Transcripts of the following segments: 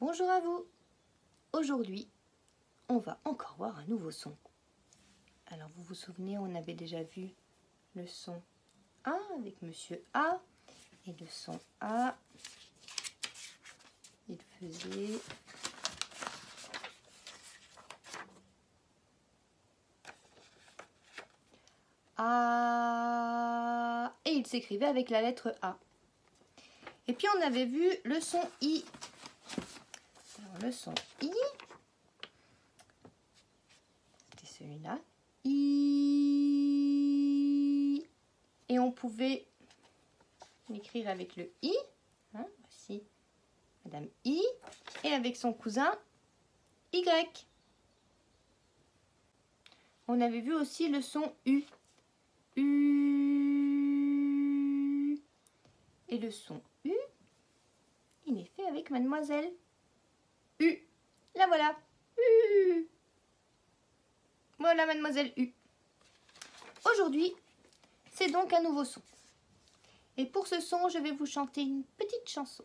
Bonjour à vous. Aujourd'hui, on va encore voir un nouveau son. Alors vous vous souvenez, on avait déjà vu le son A avec Monsieur A. Et le son A, il faisait... A. Et il s'écrivait avec la lettre A. Et puis on avait vu le son I. Alors le son I, c'était celui-là. I. Et on pouvait l'écrire avec le I. Hein, voici Madame I. Et avec son cousin Y. On avait vu aussi le son U. U. Et le son U, il est fait avec Mademoiselle U. La voilà. U. Voilà Mademoiselle U. Aujourd'hui, c'est donc un nouveau son. Et pour ce son, je vais vous chanter une petite chanson.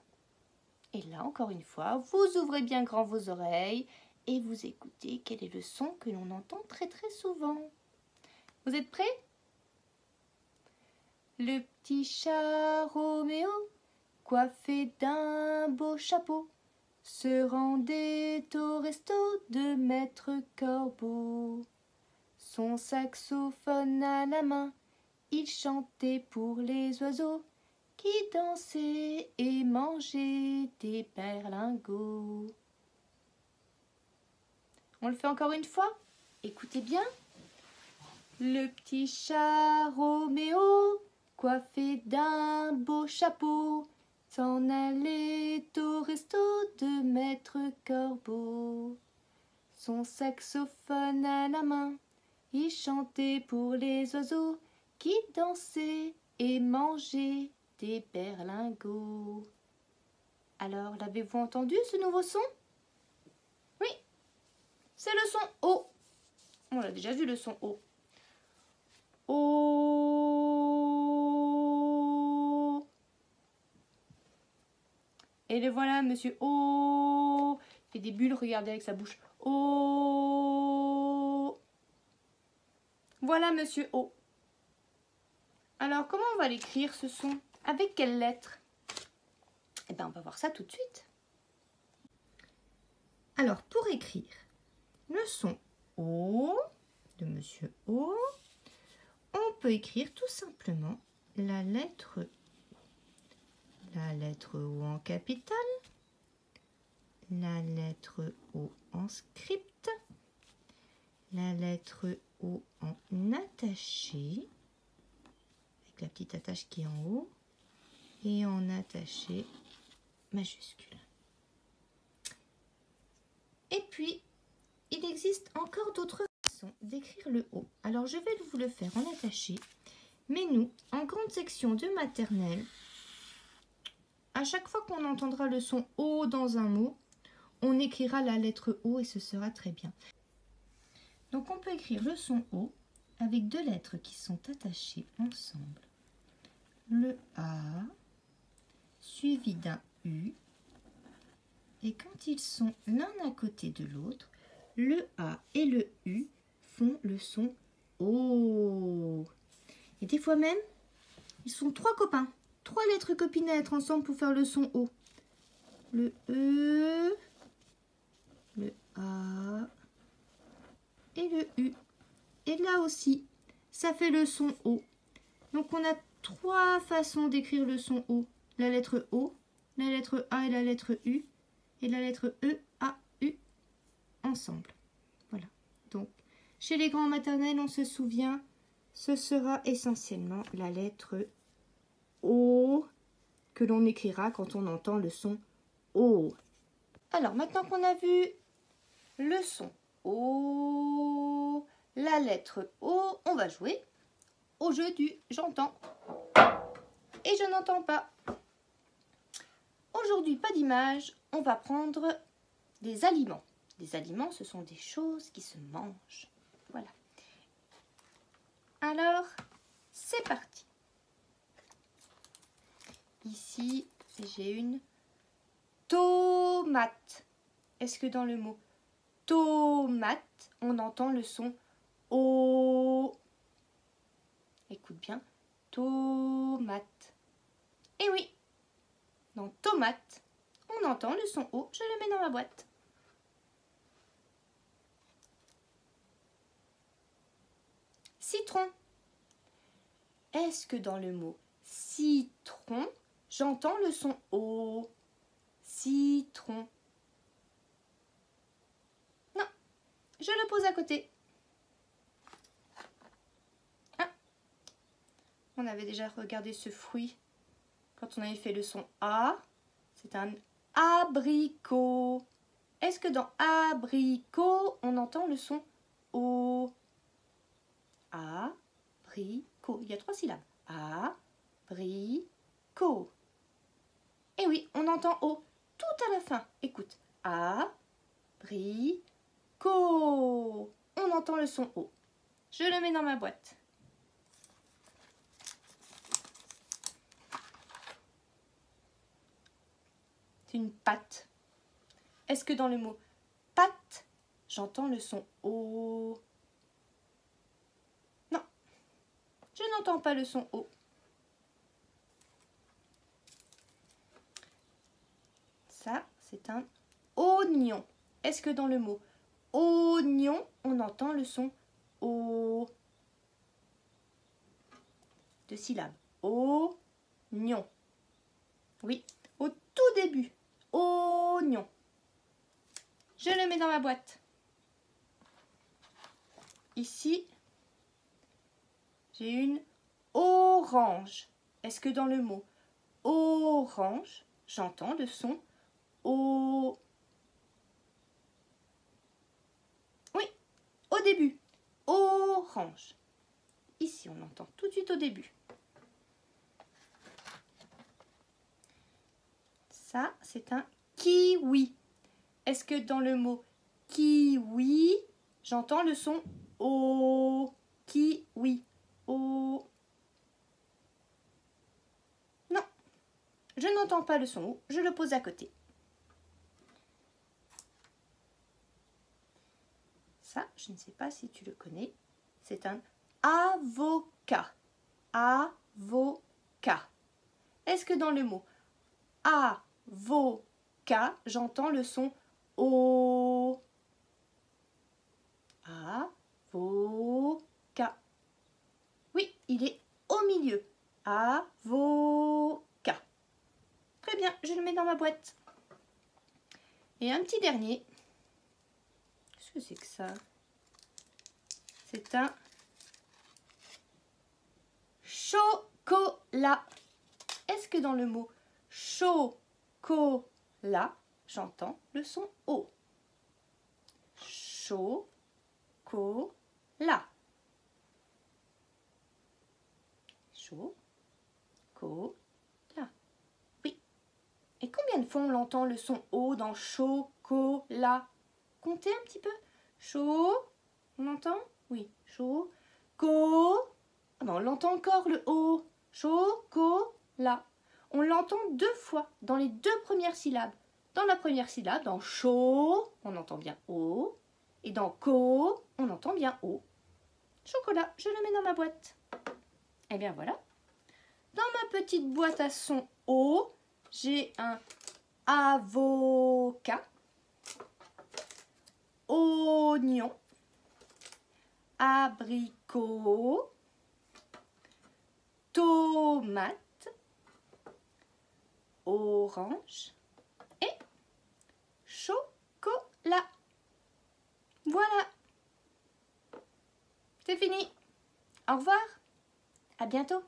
Et là, encore une fois, vous ouvrez bien grand vos oreilles et vous écoutez quel est le son que l'on entend très très souvent. Vous êtes prêts? Le petit chat Roméo, coiffé d'un beau chapeau, se rendait au resto de Maître Corbeau. Son saxophone à la main, il chantait pour les oiseaux qui dansaient et mangeaient des berlingots. On le fait encore une fois? Écoutez bien. Le petit chat Roméo, coiffé d'un beau chapeau, s'en allait au resto de Maître Corbeau. Son saxophone à la main, il chantait pour les oiseaux qui dansaient et mangeaient des berlingots. Alors, l'avez-vous entendu ce nouveau son? Oui, c'est le son O. On l'a déjà vu le son O. O. Et le voilà, monsieur O. Il fait des bulles, regardez avec sa bouche. O. Voilà, monsieur O. Alors, comment on va l'écrire ce son? Avec quelle lettre? Eh bien, on va voir ça tout de suite. Alors, pour écrire le son O de monsieur O, on peut écrire tout simplement la lettre O en capitale, la lettre O en script, la lettre O en attaché, avec la petite attache qui est en haut, et en attaché majuscule. Et puis, il existe encore d'autres façons d'écrire le O. Alors, je vais vous le faire en attaché, mais nous, en grande section de maternelle, à chaque fois qu'on entendra le son O dans un mot, on écrira la lettre O et ce sera très bien. Donc on peut écrire le son O avec deux lettres qui sont attachées ensemble. Le A suivi d'un U. Et quand ils sont l'un à côté de l'autre, le A et le U font le son O. Et des fois même, ils sont trois copains. Trois lettres copines à être ensemble pour faire le son O. Le E, le A et le U. Et là aussi, ça fait le son O. Donc on a trois façons d'écrire le son O. La lettre O, la lettre A et la lettre U. Et la lettre E, A, U ensemble. Voilà. Donc, chez les grands maternels, on se souvient, ce sera essentiellement la lettre O que l'on écrira quand on entend le son O. Alors, maintenant qu'on a vu le son O, la lettre O, on va jouer au jeu du j'entends et je n'entends pas. Aujourd'hui, pas d'image, on va prendre des aliments. Des aliments, ce sont des choses qui se mangent. Voilà. Alors, c'est parti. Ici, j'ai une tomate. Est-ce que dans le mot tomate, on entend le son O? Écoute bien, tomate. Et oui, dans tomate, on entend le son O. Je le mets dans ma boîte. Citron. Est-ce que dans le mot citron, j'entends le son O? Citron. Non, je le pose à côté. Ah, on avait déjà regardé ce fruit quand on avait fait le son A. C'est un abricot. Est-ce que dans abricot, on entend le son O? Abricot. Il y a 3 syllabes. Abricot. Et oui, on entend O tout à la fin. Écoute. Abricot. On entend le son O. Je le mets dans ma boîte. C'est une pâte. Est-ce que dans le mot pâte, j'entends le son O? Non, je n'entends pas le son O. Ça, c'est un oignon. Est-ce que dans le mot oignon, on entend le son O? 2 syllabes. Oignon. Oui, au tout début. Oignon. Je le mets dans ma boîte. Ici, j'ai une orange. Est-ce que dans le mot orange, j'entends le son O? Oui, au début. Orange. Ici, on entend tout de suite au début. Ça, c'est un kiwi. Est-ce que dans le mot kiwi, j'entends le son O? Kiwi. O. Non, je n'entends pas le son O. Je le pose à côté. Ça, je ne sais pas si tu le connais. C'est un avocat. Avocat. Est-ce que dans le mot avocat, j'entends le son O? Avocat. Oui, il est au milieu. Avocat. Très bien, je le mets dans ma boîte. Et un petit dernier. Qu'est-ce que c'est que ça? C'est un chocolat. Est-ce que dans le mot chocolat, j'entends le son O? Chocolat. Chocolat. Oui. Et combien de fois on l'entend le son O dans chocolat? Comptez un petit peu. Chaud. On entend? Oui. Chaud. Ah ben on l'entend encore le O. Chocolat. On l'entend 2 fois dans les 2 premières syllabes. Dans la première syllabe, dans chaud, on entend bien O. Et dans co, on entend bien O. Chocolat, je le mets dans ma boîte. Et bien voilà. Dans ma petite boîte à son O, j'ai un avocat, oignon, abricot, tomate, orange et chocolat. Voilà. C'est fini. Au revoir. À bientôt.